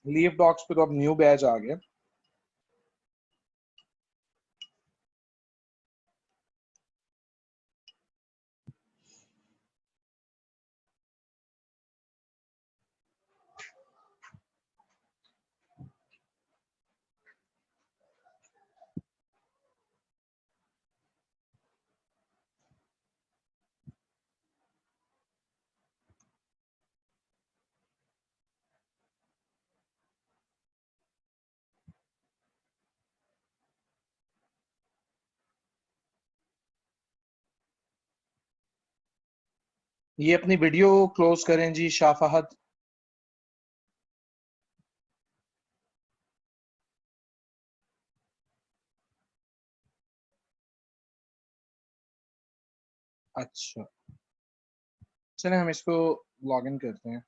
Leave docs पे तो अब न्यू बैच आ गया। ये अपनी वीडियो क्लोज करें जी शाह फहद। अच्छा चलें हम इसको लॉग इन करते हैं।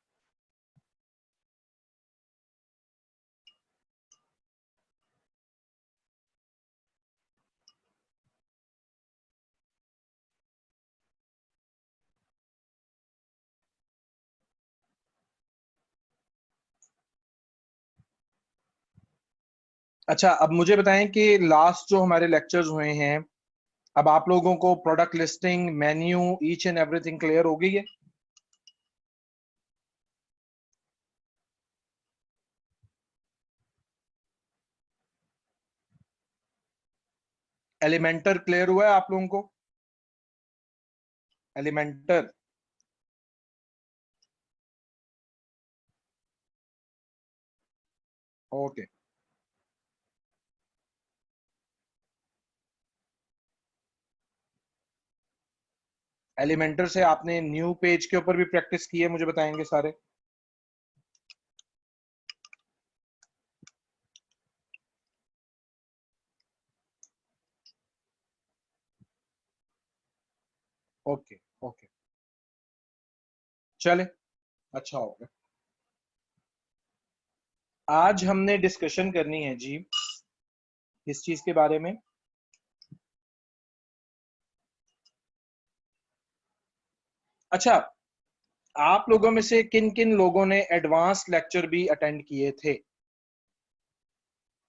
अच्छा अब मुझे बताएं कि लास्ट जो हमारे लेक्चर्स हुए हैं, अब आप लोगों को product listing, menu, each and everything clear हो गई है? एलिमेंटर क्लियर हुआ है आप लोगों को? Elementor okay. एलिमेंटर से आपने न्यू पेज के ऊपर भी प्रैक्टिस की है, मुझे बताएंगे सारे? ओके ओके चले, अच्छा हो गया। आज हमने डिस्कशन करनी है जी किस चीज के बारे में? अच्छा, आप लोगों में से किन किन लोगों ने एडवांस लेक्चर भी अटेंड किए थे?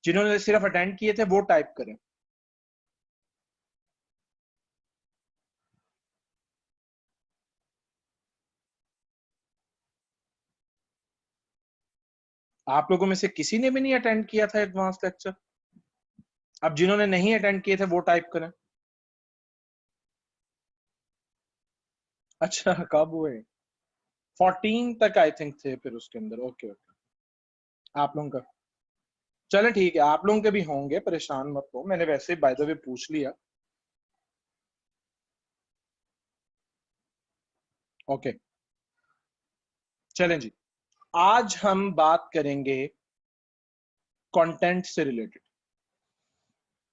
जिन्होंने सिर्फ अटेंड किए थे वो टाइप करें। आप लोगों में से किसी ने भी नहीं अटेंड किया था एडवांस लेक्चर? अब जिन्होंने नहीं अटेंड किए थे वो टाइप करें। अच्छा कब हुए? 14 तक आई थिंक थे फिर उसके अंदर। ओके ओके, आप लोगों का चले ठीक है, आप लोगों के भी होंगे, परेशान मत हो, मैंने वैसे बाय द वे पूछ लिया। ओके चलें जी, आज हम बात करेंगे कंटेंट से रिलेटेड।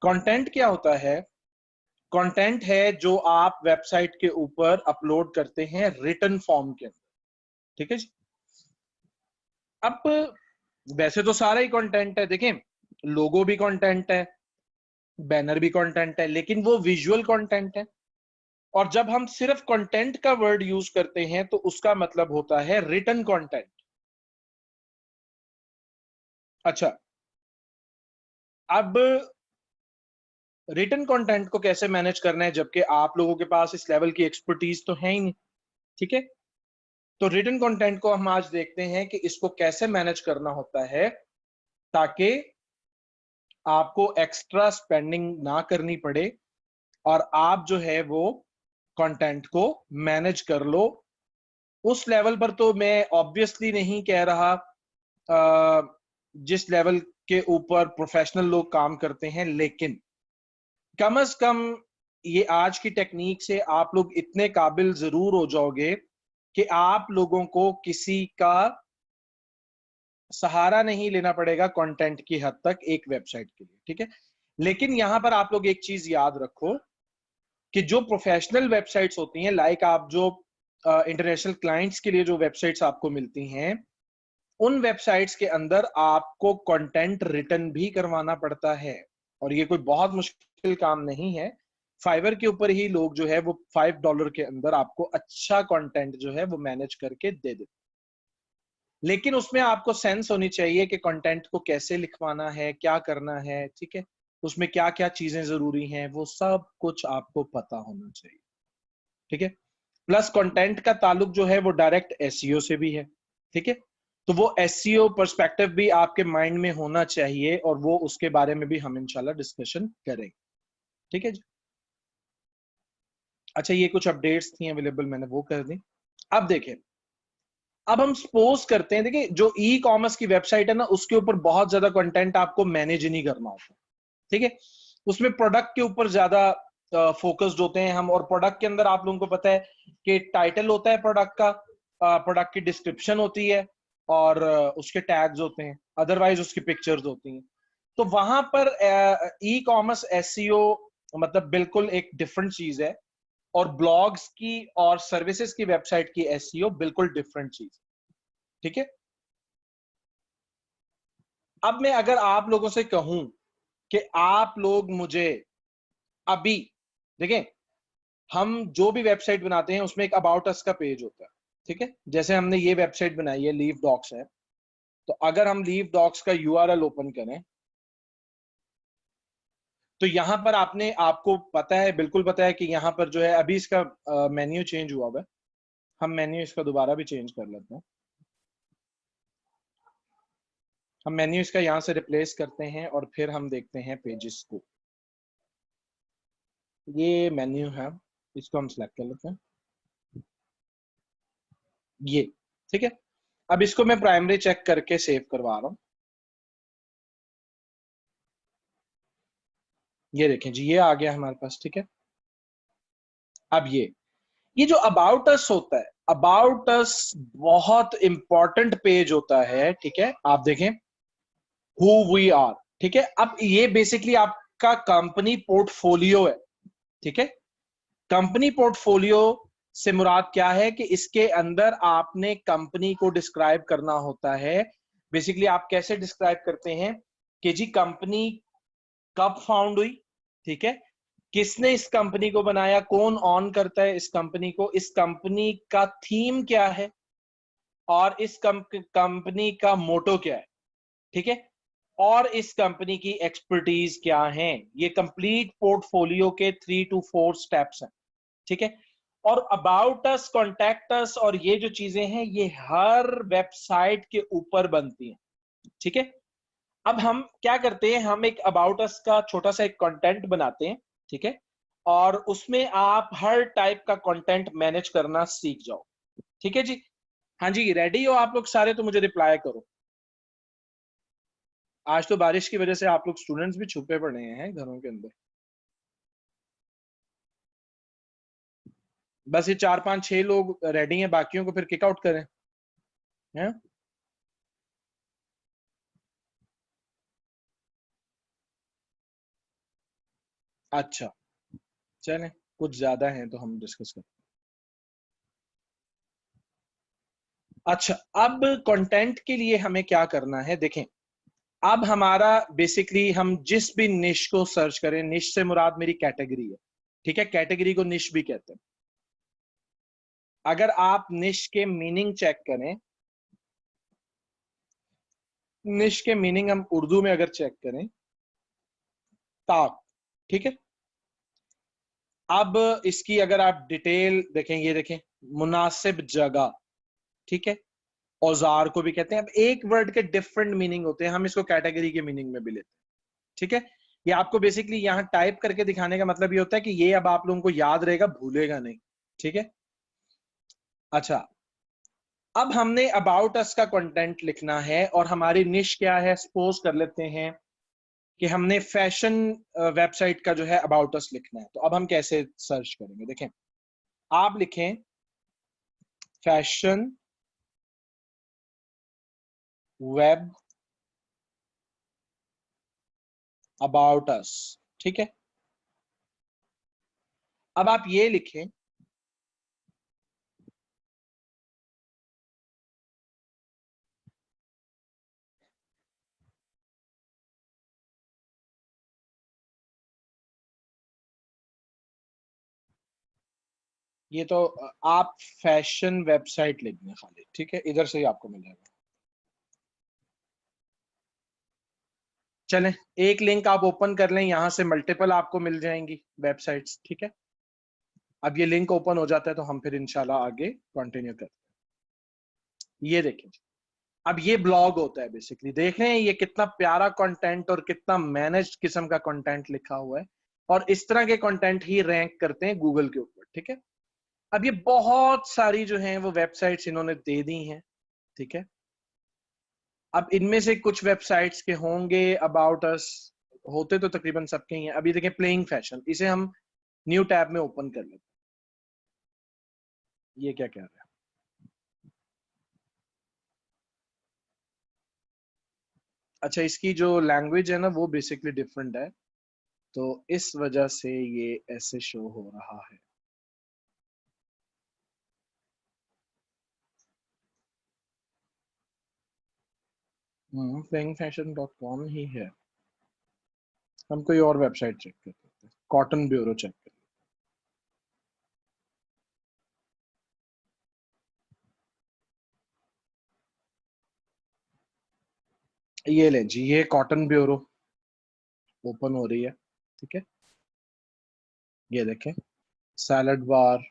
कंटेंट क्या होता है? कंटेंट है जो आप वेबसाइट के ऊपर अपलोड करते हैं रिटन फॉर्म के अंदर, ठीक है जी। अब वैसे तो सारा ही कंटेंट है, देखें, लोगो भी कंटेंट है, बैनर भी कंटेंट है, लेकिन वो विजुअल कंटेंट है। और जब हम सिर्फ कंटेंट का वर्ड यूज करते हैं तो उसका मतलब होता है रिटन कंटेंट। अच्छा, अब रिटन कंटेंट को कैसे मैनेज करना है, जबकि आप लोगों के पास इस लेवल की एक्सपर्टीज तो है ही नहीं, ठीक है? तो रिटन कंटेंट को हम आज देखते हैं कि इसको कैसे मैनेज करना होता है ताकि आपको एक्स्ट्रा स्पेंडिंग ना करनी पड़े और आप जो है वो कंटेंट को मैनेज कर लो। उस लेवल पर तो मैं ऑब्वियसली नहीं कह रहा जिस लेवल के ऊपर प्रोफेशनल लोग काम करते हैं, लेकिन कम से कम ये आज की टेक्निक से आप लोग इतने काबिल जरूर हो जाओगे कि आप लोगों को किसी का सहारा नहीं लेना पड़ेगा कंटेंट की हद तक एक वेबसाइट के लिए, ठीक है? लेकिन यहां पर आप लोग एक चीज याद रखो कि जो प्रोफेशनल वेबसाइट्स होती हैं, लाइक आप जो इंटरनेशनल क्लाइंट्स के लिए जो वेबसाइट्स आपको मिलती हैं, उन वेबसाइट्स के अंदर आपको कंटेंट रिटर्न भी करवाना पड़ता है। और ये कोई बहुत मुश्किल काम नहीं है। फाइवर के ऊपर ही लोग जो है वो $5 के अंदर आपको अच्छा कंटेंट जो है वो मैनेज करके दे देते। लेकिन उसमें आपको सेंस होनी चाहिए कि कंटेंट को कैसे लिखवाना है, क्या करना है, ठीक है, उसमें क्या क्या चीजें जरूरी हैं, वो सब कुछ आपको पता होना चाहिए, ठीक है। प्लस कंटेंट का ताल्लुक जो है वो डायरेक्ट एसईओ से भी है, ठीक है। तो वो एसईओ पर्सपेक्टिव भी आपके माइंड में होना चाहिए, और वो उसके बारे में भी हम इंशाल्लाह डिस्कशन करेंगे, ठीक है जी। अच्छा, ये कुछ अपडेट्स थी अवेलेबल, मैंने वो कर दी। अब देखें, अब हम सपोज करते हैं, देखिए जो ई कॉमर्स की वेबसाइट है ना, उसके ऊपर बहुत ज्यादा कंटेंट आपको मैनेज नहीं करना होता, ठीक है। उसमें प्रोडक्ट के ऊपर ज्यादा फोकस्ड होते हैं हम, और प्रोडक्ट के अंदर आप लोगों को पता है कि टाइटल होता है प्रोडक्ट का, प्रोडक्ट की डिस्क्रिप्शन होती है, और उसके टैग्स होते हैं, अदरवाइज उसकी पिक्चर्स होती हैं। तो वहां पर ई कॉमर्स एसईओ मतलब बिल्कुल एक डिफरेंट चीज है, और ब्लॉग्स की और सर्विसेज की वेबसाइट की एसईओ बिल्कुल डिफरेंट चीज, ठीक है। अब मैं अगर आप लोगों से कहूं कि आप लोग मुझे अभी देखें, हम जो भी वेबसाइट बनाते हैं उसमें एक अबाउट अस का पेज होता है, ठीक है। जैसे हमने ये वेबसाइट बनाई है, लीव डॉक्स है, तो अगर हम लीव डॉक्स का यूआरएल ओपन करें, तो यहां पर आपको पता है, बिल्कुल पता है कि यहां पर जो है अभी इसका मेन्यू चेंज हुआ है। हम मेन्यू इसका दोबारा भी चेंज कर लेते हैं। हम मेन्यू इसका यहां से रिप्लेस करते हैं, और फिर हम देखते हैं पेजेस को। ये मेन्यू है, इसको हम सिलेक्ट कर लेते हैं, ये, ठीक है। अब इसको मैं प्राइमरी चेक करके सेव करवा रहा हूं। ये देखें जी, ये आ गया हमारे पास, ठीक है। अब ये जो अबाउट अस होता है, अबाउट अस बहुत इंपॉर्टेंट पेज होता है, ठीक है। आप देखें, हु वी आर, ठीक है। अब ये बेसिकली आपका कंपनी पोर्टफोलियो है, ठीक है। कंपनी पोर्टफोलियो से मुराद क्या है कि इसके अंदर आपने कंपनी को डिस्क्राइब करना होता है। बेसिकली आप कैसे डिस्क्राइब करते हैं कि जी कंपनी कब फाउंड हुई, ठीक है, किसने इस कंपनी को बनाया, कौन ऑन करता है इस कंपनी को, इस कंपनी का थीम क्या है, और इस कंपनी का मोटो क्या है, ठीक है, और इस कंपनी की एक्सपर्टीज क्या है। ये कंप्लीट पोर्टफोलियो के 3 to 4 स्टेप्स हैं, ठीक है। और अबाउट अस, कॉन्टैक्ट अस, और ये जो चीजें हैं ये हर वेबसाइट के ऊपर बनती हैं, ठीक है। अब हम क्या करते हैं, हम एक अबाउट अस का छोटा सा एक कंटेंट बनाते हैं, ठीक है, और उसमें आप हर टाइप का कंटेंट मैनेज करना सीख जाओ, ठीक है जी। हाँ जी, रेडी हो आप लोग सारे, तो मुझे रिप्लाई करो। आज तो बारिश की वजह से आप लोग स्टूडेंट्स भी छुपे पड़े हैं घरों के अंदर। बस ये 4 5 6 लोग रेडी हैं, बाकियों को फिर किक आउट करें, हैं? अच्छा, चलें, कुछ ज्यादा हैं तो हम डिस्कस करें। अच्छा, अब कंटेंट के लिए हमें क्या करना है, देखें। अब हमारा बेसिकली हम जिस भी निश को सर्च करें, निश से मुराद मेरी कैटेगरी है, ठीक है, कैटेगरी को निश भी कहते हैं। अगर आप निश के मीनिंग चेक करें, निश के मीनिंग हम उर्दू में अगर चेक करें, ताक, ठीक है। अब इसकी अगर आप डिटेल देखें, ये देखें, मुनासिब जगह, ठीक है, औजार को भी कहते हैं। अब एक वर्ड के डिफरेंट मीनिंग होते हैं, हम इसको कैटेगरी के मीनिंग में भी लेते हैं, ठीक है। ये आपको बेसिकली यहां टाइप करके दिखाने का मतलब ये होता है कि ये अब आप लोगों को याद रहेगा, भूलेगा नहीं, ठीक है। अच्छा, अब हमने अबाउट अस का कंटेंट लिखना है, और हमारी निश क्या है, सपोज कर लेते हैं कि हमने फैशन वेबसाइट का जो है अबाउट अस लिखना है। तो अब हम कैसे सर्च करेंगे, देखें, आप लिखें फैशन वेब अबाउट अस, ठीक है। अब आप ये लिखें, ये तो आप फैशन वेबसाइट लिख दें खाली, ठीक है, इधर से ही आपको मिल जाएगा। चलें, एक लिंक आप ओपन कर लें, यहां से मल्टीपल आपको मिल जाएंगी वेबसाइट्स, ठीक है। अब ये लिंक ओपन हो जाता है तो हम फिर इंशाल्लाह आगे कंटिन्यू करते हैं। ये देखिए, अब ये ब्लॉग होता है बेसिकली, देख रहे हैं ये कितना प्यारा कंटेंट और कितना मैनेज्ड किस्म का कंटेंट लिखा हुआ है, और इस तरह के कंटेंट ही रैंक करते हैं गूगल के ऊपर, ठीक है। अब ये बहुत सारी जो हैं वो वेबसाइट्स इन्होंने दे दी हैं, ठीक है। अब इनमें से कुछ वेबसाइट्स के होंगे अबाउट अस, होते तो तकरीबन सबके ही हैं। अभी देखें प्लेइंग फैशन, इसे हम न्यू टैब में ओपन कर लेते हैं। ये क्या कह रहा है? अच्छा, इसकी जो लैंग्वेज है ना वो बेसिकली डिफरेंट है, तो इस वजह से ये ऐसे शो हो रहा है। playingfashion.com ही है। हम कोई और वेबसाइट चेक कर लेते हैं, कॉटन ब्यूरो चेक कर लेते हैं। ये ले जी, ये कॉटन ब्यूरो ओपन हो रही है, ठीक है। ये देखें, सैलड बार।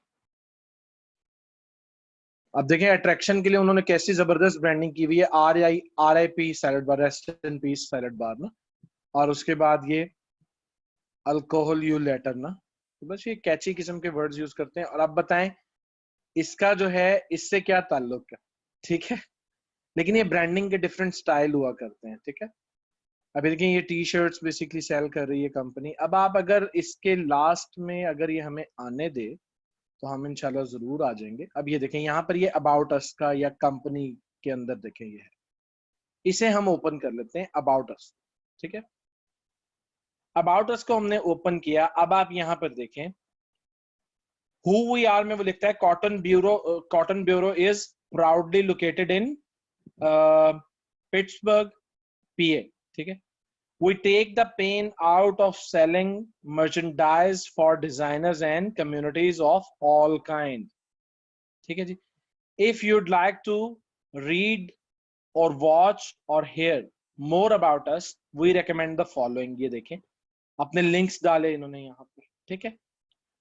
अब देखें अट्रैक्शन के लिए उन्होंने कैसी जबरदस्त ब्रांडिंग की हुई है, RIP salad bar, rest in peace salad bar ना। और उसके बाद ये अल्कोहल यू लेटर ना, तो बस ये कैची किस्म के वर्ड्स यूज करते हैं। और आप बताएं इसका जो है इससे क्या ताल्लुक है, ठीक है। लेकिन ये ब्रांडिंग के डिफरेंट स्टाइल हुआ करते हैं, ठीक है। अभी देखिए ये टी शर्ट्स बेसिकली सेल कर रही है कंपनी। अब आप अगर इसके लास्ट में अगर ये हमें आने दे तो हम इंशाल्लाह जरूर आ जाएंगे। अब ये देखें यहाँ पर ये अबाउट अस का या कंपनी के अंदर देखें ये है, इसे हम ओपन कर लेते हैं अबाउट अस, ठीक है। अबाउट अस को हमने ओपन किया। अब आप यहाँ पर देखें हु वी आर में वो लिखता है cotton bureau is proudly located in Pittsburgh PA, ठीक है। We take the pain out of selling merchandise for designers and communities of all kind, ठीक है जी। If you'd like to read or watch or hear more about us, we recommend the following। ये देखें अपने links डाले इन्होंने यहाँ पर, ठीक है।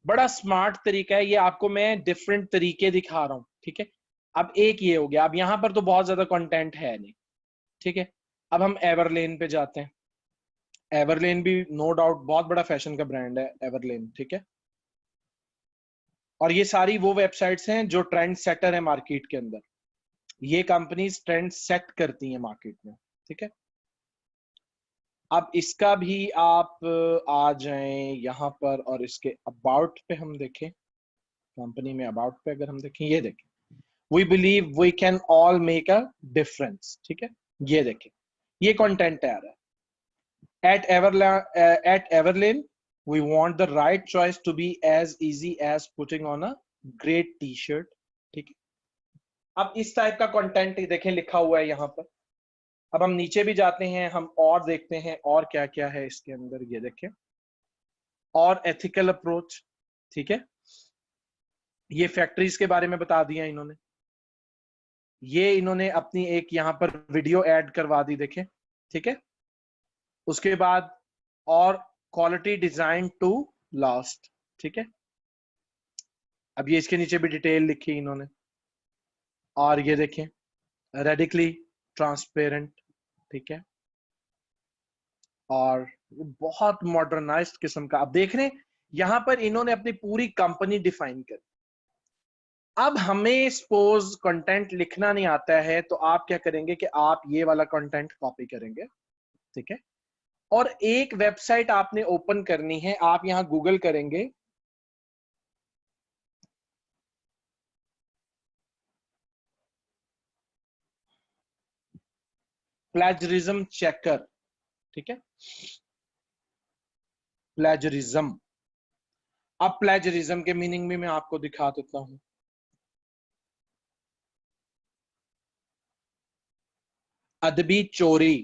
बड़ा स्मार्ट तरीका है ये, आपको मैं डिफरेंट तरीके दिखा रहा हूँ, ठीक है। अब एक ये हो गया। अब यहाँ पर तो बहुत ज्यादा कंटेंट है नहीं, ठीक है। अब हम एवरलेन पे जाते हैं। एवरलेन भी नो डाउट बहुत बड़ा फैशन का ब्रांड है एवरलेन, ठीक है। और ये सारी वो वेबसाइट्स हैं जो ट्रेंड सेटर है मार्केट के अंदर। ये कंपनीज ट्रेंड सेट करती हैं मार्केट में, ठीक है। अब इसका भी आप आ जाएं यहाँ पर और इसके अबाउट पे हम देखें। कंपनी में अबाउट पे अगर हम देखें, ये देखें we believe we can all make a difference, ठीक है। ये देखें ये कंटेंट है आ रहा है। At Everlane, we want the right choice to be as easy as putting on a great T-shirt, ठीक है। अब इस टाइप का कंटेंट देखें लिखा हुआ है यहाँ पर। अब हम नीचे भी जाते हैं, हम और देखते हैं और क्या क्या है इसके अंदर। ये देखें और एथिकल अप्रोच, ठीक है। ये फैक्ट्रीज के बारे में बता दिया इन्होंने। ये इन्होंने अपनी एक यहाँ पर वीडियो ऐड करवा दी, देखें, ठीक है। उसके बाद और क्वालिटी डिजाइन टू लास्ट, ठीक है। अब ये इसके नीचे भी डिटेल लिखी इन्होंने। और ये देखें रेडिकली ट्रांसपेरेंट, ठीक है। और बहुत मॉडर्नाइज्ड किस्म का आप देख रहे हैं यहां पर इन्होंने अपनी पूरी कंपनी डिफाइन कर। अब हमें सपोज कंटेंट लिखना नहीं आता है तो आप क्या करेंगे कि आप ये वाला कंटेंट कॉपी करेंगे, ठीक है। और एक वेबसाइट आपने ओपन करनी है, आप यहां गूगल करेंगे प्लेजरिज्म चेकर, ठीक है। प्लेजरिज्म, अब प्लेजरिज्म के मीनिंग भी मैं आपको दिखा देता हूं। अदबी चोरी,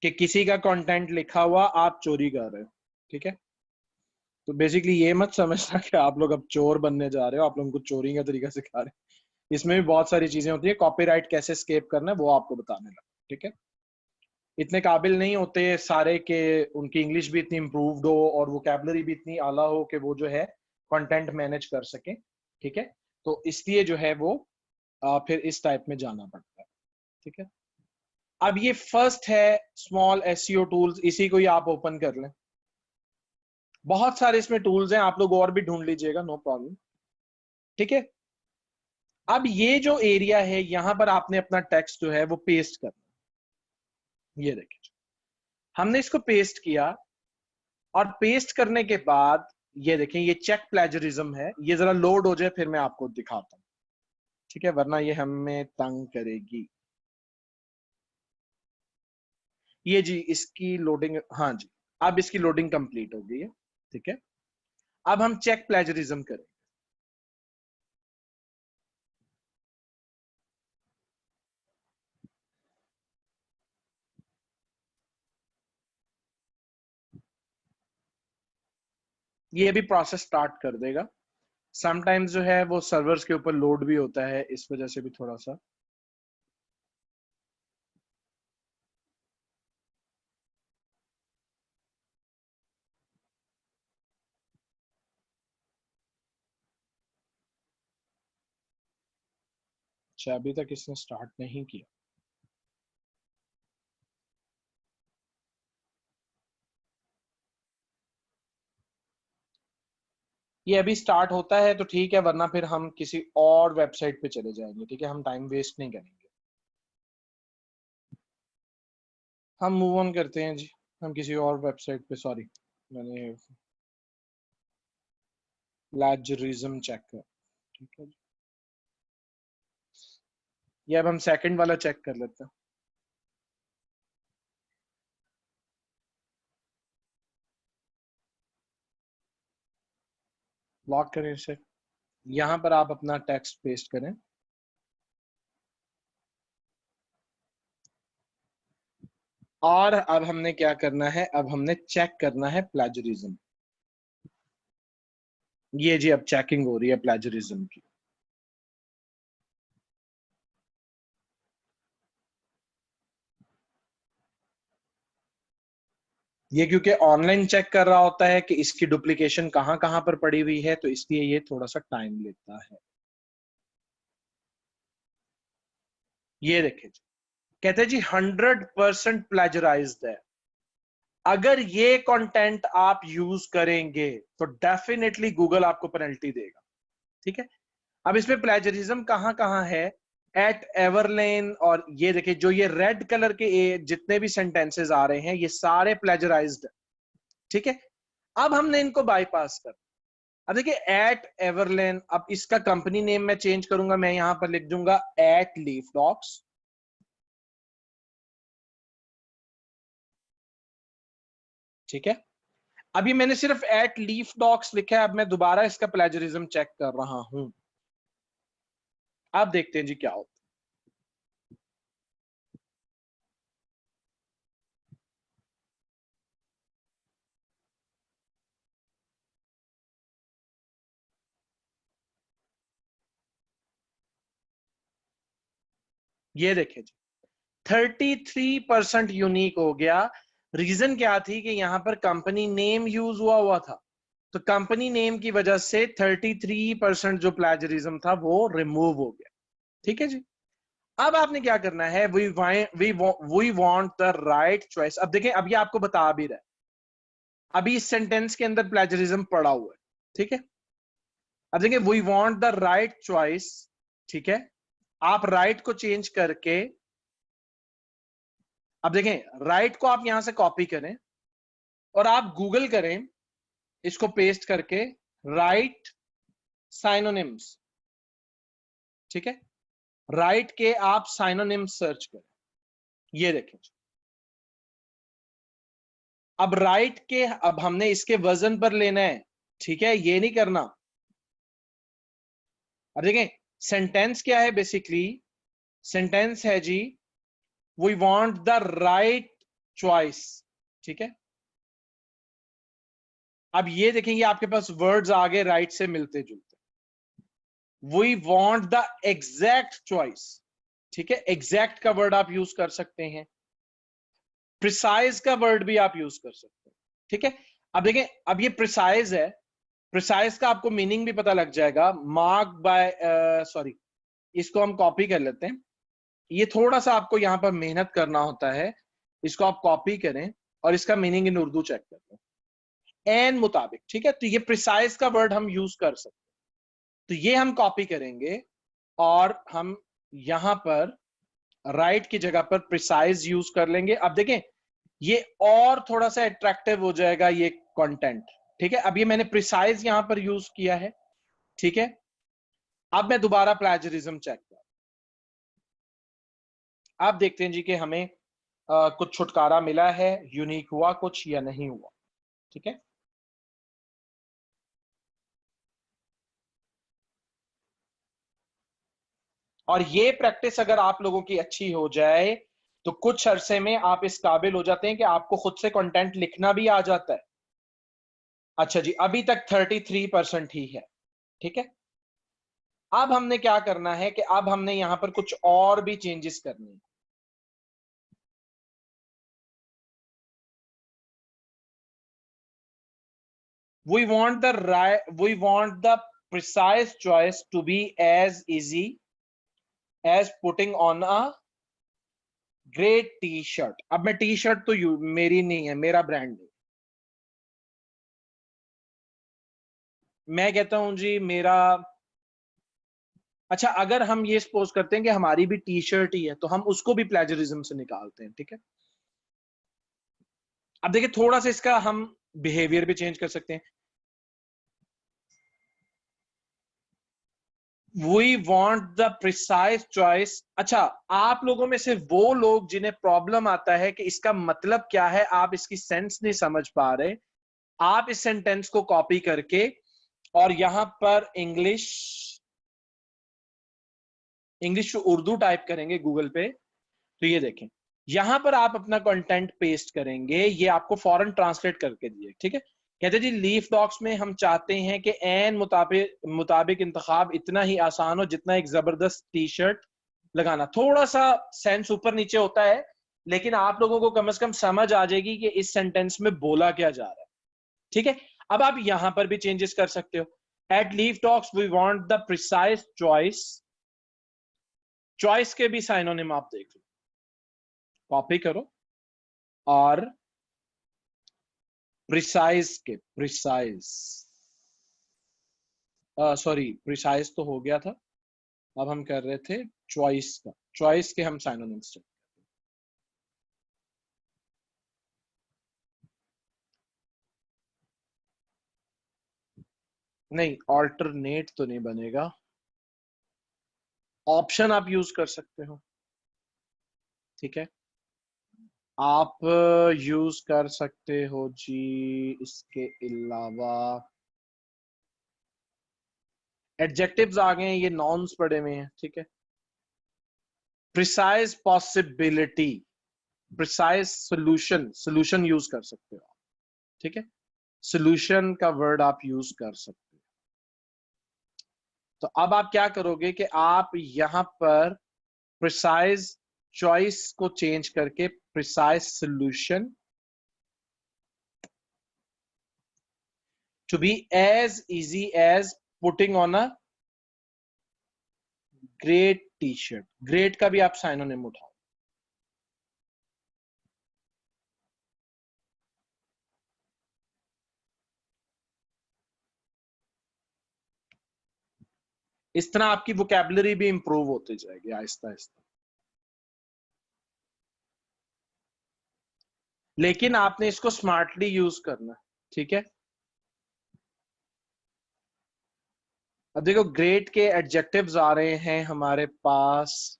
कि किसी का कंटेंट लिखा हुआ आप चोरी कर रहे हो, ठीक है। तो बेसिकली ये मत समझना कि आप लोग अब चोर बनने जा रहे हो, आप लोगों को चोरी का तरीका सिखा रहे हैं। इसमें भी बहुत सारी चीजें होती है, कॉपीराइट कैसे स्केप करना है वो आपको बताने लगा, ठीक है। इतने काबिल नहीं होते सारे के उनकी इंग्लिश भी इतनी इम्प्रूव्ड हो और वोकैबुलरी भी इतनी आला हो कि वो जो है कंटेंट मैनेज कर सके। ठीक है, तो इसलिए जो है वो फिर इस टाइप में जाना पड़ता है। ठीक है, अब ये फर्स्ट है स्मॉल एसईओ टूल्स, इसी को ही आप ओपन कर लें। बहुत सारे इसमें टूल्स हैं, आप लोग और भी ढूंढ लीजिएगा, नो प्रॉब्लम। ठीक है, अब ये जो एरिया है यहां पर आपने अपना टेक्स्ट जो है वो पेस्ट करना। ये देखिए, हमने इसको पेस्ट किया और पेस्ट करने के बाद ये देखें ये चेक प्लेजरिज्म है। ये जरा लोड हो जाए फिर मैं आपको दिखाता हूं। ठीक है, वरना ये हमें तंग करेगी। ये जी इसकी लोडिंग, हाँ जी, अब इसकी लोडिंग कंप्लीट हो गई है। ठीक है, अब हम चेक प्लेजरिज्म करें। ये भी प्रोसेस स्टार्ट कर देगा। समटाइम्स जो है वो सर्वर्स के ऊपर लोड भी होता है, इस वजह से भी थोड़ा सा। अच्छा, अभी तक इसने स्टार्ट नहीं किया। ये अभी स्टार्ट होता है तो ठीक है, वरना फिर हम किसी और वेबसाइट पे चले जाएंगे। ठीक है, हम टाइम वेस्ट नहीं करेंगे, हम मूव ऑन करते हैं जी। हम किसी और वेबसाइट पे, सॉरी मैंने प्लेजरिज्म चेक कर। ठीक है, ये अब हम सेकंड वाला चेक कर लेते हैं। लॉक करें इसे, यहां पर आप अपना टेक्स्ट पेस्ट करें और अब हमने क्या करना है, अब हमने चेक करना है प्लेजरिज्म। ये जी अब चेकिंग हो रही है प्लेजरिज्म की। ये क्योंकि ऑनलाइन चेक कर रहा होता है कि इसकी डुप्लीकेशन कहां कहां पर पड़ी हुई है, तो इसलिए ये थोड़ा सा टाइम लेता है। ये देखिए जी, कहते हैं जी 100% प्लेजराइज्ड है। अगर ये कंटेंट आप यूज करेंगे तो डेफिनेटली गूगल आपको पेनल्टी देगा। ठीक है, अब इसमें प्लेजरिज्म कहां कहां है, एट एवरलेन, और ये देखिए जो ये रेड कलर के जितने भी सेंटेंसेस आ रहे हैं ये सारे प्लेजराइज्ड है। ठीक है, अब हमने इनको बाईपास कर। अब देखिए एट एवरलेन, अब इसका कंपनी नेम मैं चेंज करूंगा, मैं यहां पर लिख दूंगा एट लीफ डॉक्स। ठीक है, अभी मैंने सिर्फ एट लीफ डॉक्स लिखा है, अब मैं दोबारा इसका प्लेजरिज्म चेक कर रहा हूं। अब देखते हैं जी क्या होता है। ये देखिए जी 33% यूनिक हो गया। रीजन क्या थी कि यहां पर कंपनी नेम यूज हुआ हुआ था, तो कंपनी नेम की वजह से 33% जो प्लेजरिज्म था वो रिमूव हो गया। ठीक है जी, अब आपने क्या करना है, we want the right choice. अब देखें, अब ये आपको बता भी रहा है, अभी इस सेंटेंस के अंदर प्लेजरिज्म पड़ा हुआ है। ठीक है, अब देखिए we want the right choice. ठीक है, आप राइट को चेंज करके, अब देखें राइट को आप यहां से कॉपी करें और आप गूगल करें इसको पेस्ट करके, राइट साइनोनिम्स। ठीक है, राइट के आप साइनोनिम्स सर्च करें। ये देखें, अब राइट के, अब हमने इसके वजन पर लेना है। ठीक है, ये नहीं करना। अब देखें सेंटेंस क्या है, बेसिकली सेंटेंस है जी we want the right choice. ठीक है, अब ये देखेंगे आपके पास वर्ड्स आगे राइट से मिलते जुलते। We want the exact choice. ठीक है, एग्जैक्ट का वर्ड आप यूज कर सकते हैं। प्रिसाइज का वर्ड भी आप यूज कर सकते हैं, ठीक है। अब देखें, अब ये प्रिसाइज है, प्रिसाइज का आपको मीनिंग भी पता लग जाएगा। मार्क बाय, सॉरी, इसको हम कॉपी कर लेते हैं। ये थोड़ा सा आपको यहां पर मेहनत करना होता है, इसको आप कॉपी करें और इसका मीनिंग इन उर्दू चेक कर लें, एन मुताबिक, ठीक है। तो ये प्रिसाइज का वर्ड हम यूज कर सकते हैं, तो ये हम कॉपी करेंगे और हम यहां पर राइट की जगह पर प्रिसाइज यूज कर लेंगे। अब देखें, ये और थोड़ा सा अट्रैक्टिव हो जाएगा ये कंटेंट, ठीक है। अब ये मैंने प्रिसाइज यहां पर यूज किया है, ठीक है। अब मैं दोबारा प्लेजरिज्म चेक कर, आप देखते हैं जी कि हमें कुछ छुटकारा मिला है, यूनिक हुआ कुछ या नहीं हुआ, ठीक है। और ये प्रैक्टिस अगर आप लोगों की अच्छी हो जाए तो कुछ अरसे में आप इस काबिल हो जाते हैं कि आपको खुद से कंटेंट लिखना भी आ जाता है। अच्छा जी, अभी तक 33% ही है, ठीक है। अब हमने क्या करना है कि अब हमने यहां पर कुछ और भी चेंजेस करनी है। We want the precise choice to be as easy as putting on a great T shirt. अब मैं टी-शर्ट तो मेरी नहीं है, मेरा ब्रांड नहीं, मैं कहता हूं जी मेरा। अच्छा, अगर हम ये सपोज करते हैं कि हमारी भी टी शर्ट ही है तो हम उसको भी प्लेजरिज्म से निकालते हैं, ठीक है। अब देखिए, थोड़ा सा इसका हम बिहेवियर भी चेंज कर सकते हैं। We want the precise choice. अच्छा, आप लोगों में से वो लोग जिन्हें प्रॉब्लम आता है कि इसका मतलब क्या है, आप इसकी सेंस नहीं समझ पा रहे, आप इस सेंटेंस को कॉपी करके और यहां पर English English to Urdu type करेंगे गूगल पे, तो ये देखें, यहां पर आप अपना कंटेंट पेस्ट करेंगे, ये आपको फौरन ट्रांसलेट करके दिए, ठीक है। कहते जी, लीफ डॉक्स में हम चाहते हैं कि एन मुताबिक मुताबिक इंतखाब इतना ही आसान हो जितना एक जबरदस्त टी शर्ट लगाना। थोड़ा सा सेंस ऊपर नीचे होता है, लेकिन आप लोगों को कम से कम समझ आ जाएगी कि इस सेंटेंस में बोला क्या जा रहा है, ठीक है। अब आप यहां पर भी चेंजेस कर सकते हो। At leaf docs we want the precise choice, choice के भी साइनोनिम आप देख लो, कॉपी करो और प्रिसाइज के प्रिसाइज, सॉरी, प्रिसाइज तो हो गया था, अब हम कर रहे थे चॉइस का, चॉइस के हम साइनोनिम्स चेक। नहीं, ऑल्टरनेट तो नहीं बनेगा, ऑप्शन आप यूज कर सकते हो, ठीक है। आप यूज कर सकते हो जी, इसके अलावा एडजेक्टिव्स आ गए हैं, ये नॉन्स पड़े हुए हैं, ठीक है। Precise possibility, precise solution, solution use कर सकते हो, ठीक है। सोल्यूशन का वर्ड आप यूज कर सकते हो। तो अब आप क्या करोगे कि आप यहां पर प्रिसाइज चॉइस को चेंज करके precise solution to be as easy as putting on a great T shirt. Great का भी आप साइनोनिम उठाओ। इस तरह आपकी वोकैबुलरी भी इंप्रूव होती जाएगी आहिस्ता आहिस्ता, लेकिन आपने इसको स्मार्टली यूज करना, ठीक है। अब देखो, ग्रेट के एडजेक्टिव्स आ रहे हैं हमारे पास,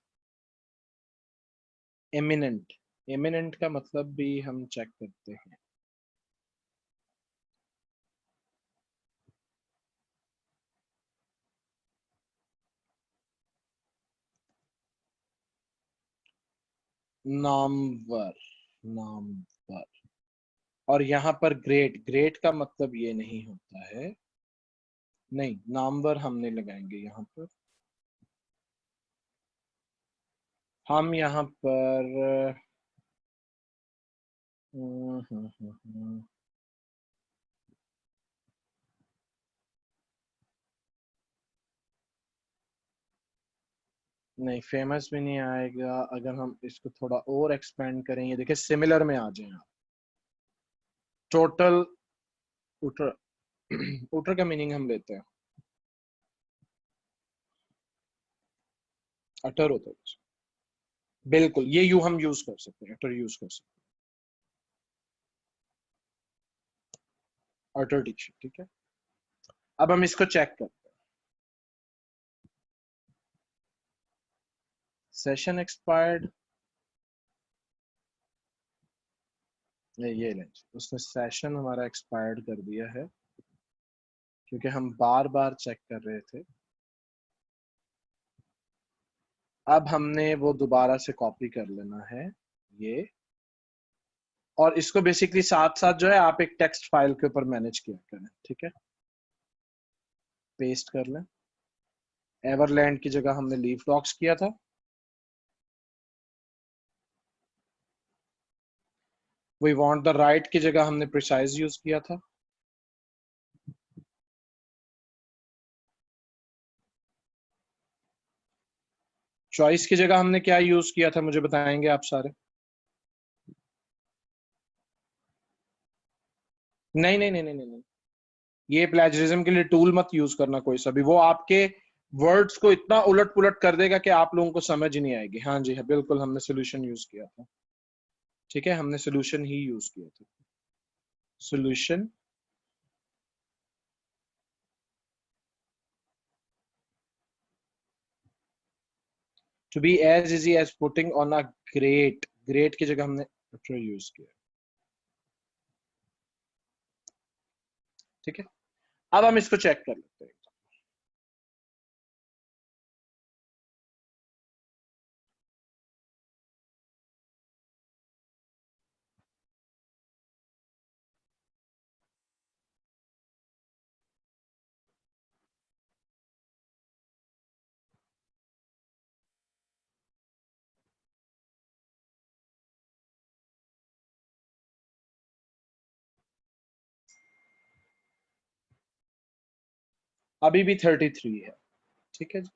एमिनेंट, एमिनेंट का मतलब भी हम चेक करते हैं। नामवर, नामवर, और यहां पर ग्रेट, ग्रेट का मतलब ये नहीं होता है, नहीं, नामवर हम नहीं लगाएंगे यहां पर, हम यहां पर हम्म। नहीं, फेमस भी नहीं आएगा। अगर हम इसको थोड़ा और एक्सपेंड करेंगे, देखिए सिमिलर में आ जाए आप। टोटल उटर उटर का मीनिंग हम लेते हैं अटर होता है। बिल्कुल, ये यू हम यूज कर सकते हैं, अटर यूज कर सकते हैं, अटर डिक्शन, ठीक है। अब हम इसको चेक करते हैं। सेशन एक्सपायर्ड, ये लें, उसने सेशन हमारा एक्सपायर्ड कर दिया है क्योंकि हम बार बार चेक कर रहे थे। अब हमने वो दोबारा से कॉपी कर लेना है ये, और इसको बेसिकली साथ साथ जो है आप एक टेक्स्ट फाइल के ऊपर मैनेज किया करें, ठीक है। पेस्ट कर लें। एवरलैंड की जगह हमने लीफ डॉक्स किया था। वी वांट द राइट की जगह हमने प्रिसाइज यूज किया था। चॉइस की जगह हमने क्या यूज किया था, मुझे बताएंगे आप सारे। नहीं नहीं नहीं नहीं नहीं नहीं। ये प्लेजरिज्म के लिए टूल मत यूज करना कोई सा भी, वो आपके वर्ड्स को इतना उलट पुलट कर देगा कि आप लोगों को समझ ही नहीं आएगी। हाँ जी, हाँ बिल्कुल, हमने सोल्यूशन यूज किया था। ठीक है, हमने सोल्यूशन ही यूज किया था। Solution. To be as easy as putting on a great, great की जगह हमने यूज किया। ठीक है, अब हम इसको चेक कर लेते हैं। अभी भी 33 है। ठीक है जी,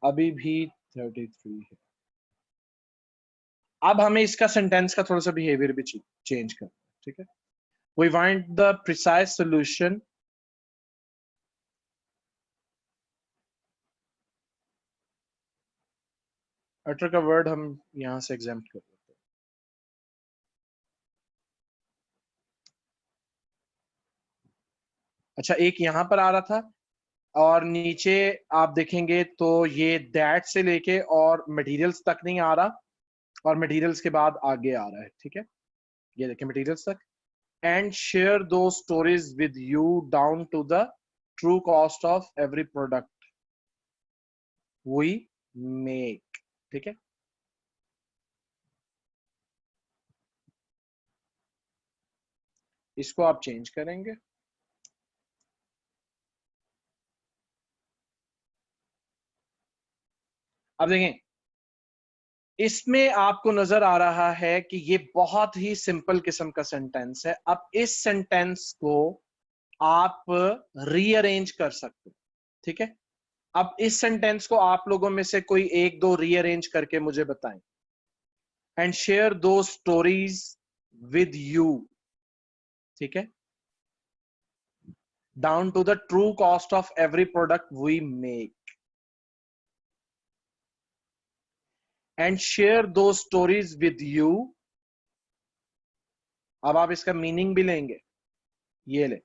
अभी भी 33 है। अब हमें इसका सेंटेंस का थोड़ा सा बिहेवियर भी चेंज करना है। ठीक है, we want the precise solution. Utter का वर्ड हम यहां से एग्जाम्प्ट कर लेते हैं। अच्छा, एक यहां पर आ रहा था, और नीचे आप देखेंगे तो ये दैट से लेके और मटेरियल्स तक नहीं आ रहा, और मटेरियल्स के बाद आगे आ रहा है। ठीक है, ये देखें मटेरियल्स तक। And share two stories with you down to the true cost of every product we make. ठीक है, इसको आप चेंज करेंगे। अब देखें, इसमें आपको नजर आ रहा है कि ये बहुत ही सिंपल किस्म का सेंटेंस है। अब इस सेंटेंस को आप रीअरेंज कर सकते हैं। ठीक है, अब इस सेंटेंस को आप लोगों में से कोई एक दो रीअरेंज करके मुझे बताएं। And share two stories with you. ठीक है, down to the true cost of every product we make. And share two stories with you. अब आप इसका मीनिंग भी लेंगे। ये ले,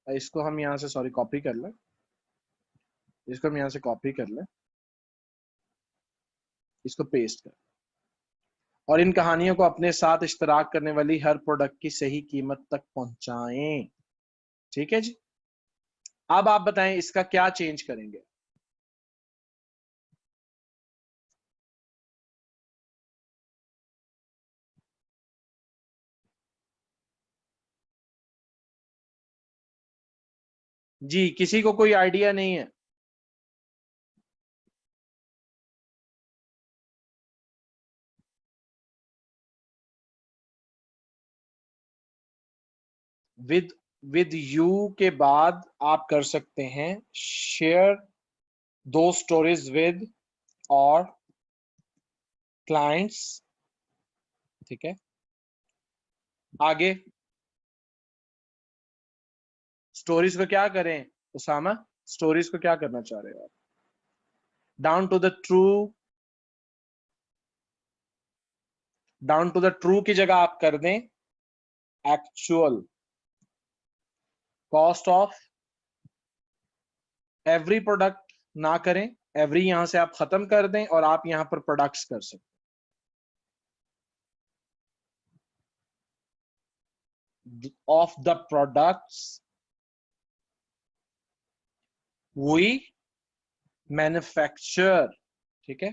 इसको हम यहां से सॉरी कॉपी कर लें, इसको हम यहां से कॉपी कर लें, इसको पेस्ट कर, और इन कहानियों को अपने साथ इश्तराक करने वाली हर प्रोडक्ट की सही कीमत तक पहुंचाएं। ठीक है जी, अब आप बताएं इसका क्या चेंज करेंगे। जी, किसी को कोई आइडिया नहीं है। विद यू के बाद आप कर सकते हैं share two stories with our clients. ठीक है, आगे स्टोरीज को क्या करें उसामा, स्टोरीज को क्या करना चाह रहे हो आप? डाउन टू द ट्रू की जगह आप कर दें actual cost of every product, ना करें एवरी, यहां से आप खत्म कर दें और आप यहां पर प्रोडक्ट्स कर सकते of the products we manufacture. ठीक है,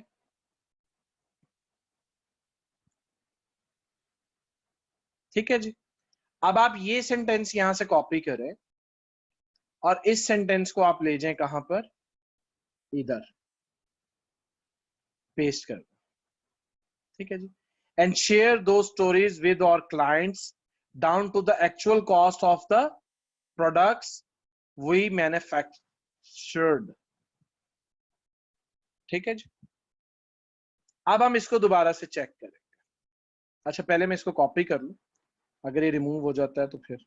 ठीक है जी। अब आप ये सेंटेंस यहां से कॉपी करें और इस सेंटेंस को आप ले जाएं कहां पर, इधर पेस्ट कर। ठीक है जी, and share two stories with our clients down to the actual cost of the products we manufactured. ठीक है जी, अब हम इसको दोबारा से चेक करें। अच्छा, पहले मैं इसको कॉपी कर लूं, अगर ये रिमूव हो जाता है तो फिर,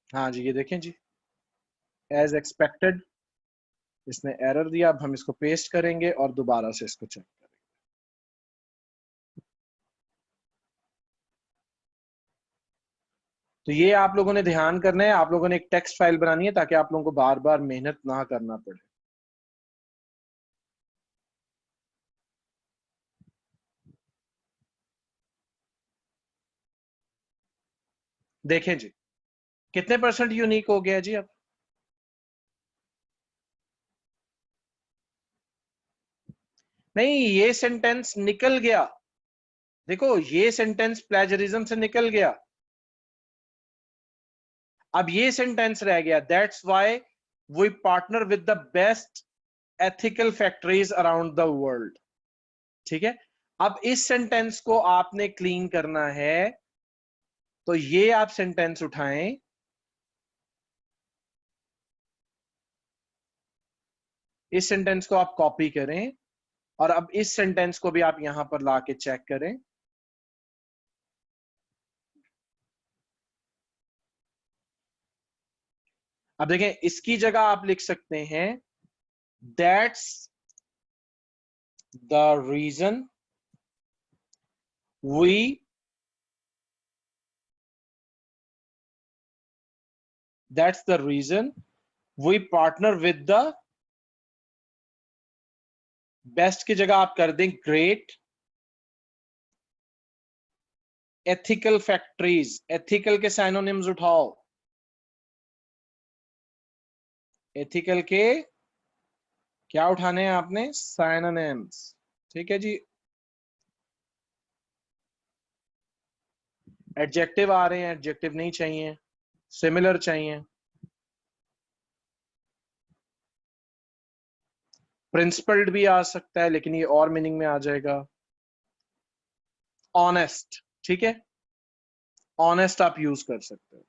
हाँ जी, ये देखें जी, एज एक्सपेक्टेड इसने एरर दिया। अब हम इसको पेस्ट करेंगे और दोबारा से इसको चेक करेंगे। तो ये आप लोगों ने ध्यान करना है, आप लोगों ने एक टेक्स्ट फाइल बनानी है ताकि आप लोगों को बार बार मेहनत ना करना पड़े। देखें जी, कितने परसेंट यूनिक हो गया जी अब? नहीं, ये सेंटेंस निकल गया। देखो, ये सेंटेंस प्लेजरिज्म से निकल गया। अब ये सेंटेंस रह गया, that's why we partner with the best ethical factories around the world. ठीक है, अब इस सेंटेंस को आपने क्लीन करना है, तो ये आप सेंटेंस उठाएं, इस सेंटेंस को आप कॉपी करें और अब इस सेंटेंस को भी आप यहां पर लाके चेक करें। अब देखें, इसकी जगह आप लिख सकते हैं that's the reason we that's the reason we partner with the best की जगह आप कर दें ग्रेट एथिकल फैक्ट्रीज। एथिकल के साइनोनिम्स उठाओ, एथिकल के क्या उठाने हैं आपने, साइनोनिम्स। ठीक है जी, एडजेक्टिव आ रहे हैं, एडजेक्टिव नहीं चाहिए, सिमिलर चाहिए। प्रिंसिपल्ड भी आ सकता है लेकिन ये और मीनिंग में आ जाएगा। ऑनेस्ट, ठीक है, ऑनेस्ट आप यूज कर सकते हो।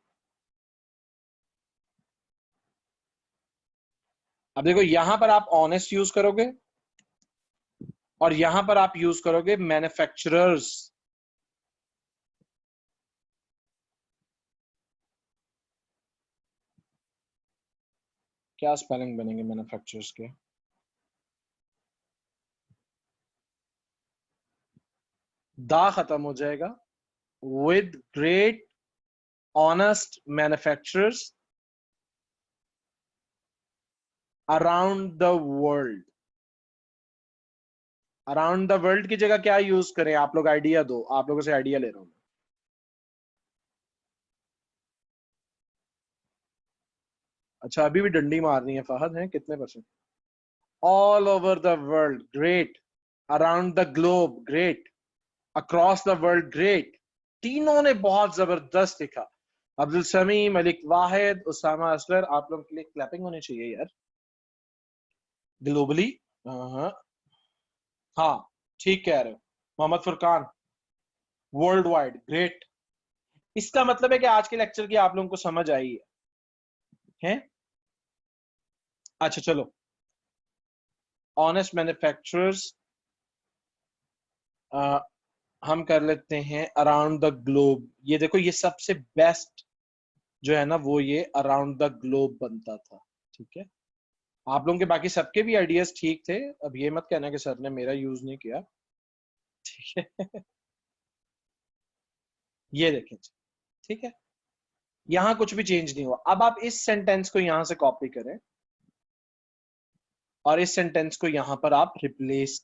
अब देखो, यहां पर आप ऑनेस्ट यूज करोगे और यहां पर आप यूज करोगे मैन्युफैक्चरर्स। क्या स्पेलिंग बनेंगे मैन्युफैक्चरर्स के? दा खत्म हो जाएगा, with great honest manufacturers around the world. Around the world की जगह क्या यूज करें, आप लोग आइडिया दो, आप लोगों से आइडिया ले रहा हूं। अच्छा, अभी भी डंडी मारनी है फहद, है कितने percent? All over the world great, around the globe great, across the world great. तीनों ने बहुत जबरदस्त लिखा। अब्दुल समी, मलिक वाहिद, उसामा असगर, आप लोगों के लिए क्लैपिंग होनी चाहिए यार, ग्लोबली। हाँ, हाँ, ठीक कह रहे हो। Mohammad Furqan, world wide, great. इसका मतलब है कि आज के लेक्चर की आप लोगों को समझ आई है? अच्छा चलो, ऑनेस्ट मैन्युफैक्चरर्स हम कर लेते हैं अराउंड द ग्लोब। ये देखो, ये सबसे बेस्ट जो है ना वो ये अराउंड द ग्लोब बनता था, ठीक है। आप लोगों के बाकी सबके भी आइडियाज ठीक थे, अब ये मत कहना कि सर ने मेरा यूज नहीं किया, ठीक है। ये देखें, ठीक है, यहां कुछ भी चेंज नहीं हुआ। अब आप इस सेंटेंस को यहां से कॉपी करें और इस सेंटेंस को यहां पर आप रिप्लेस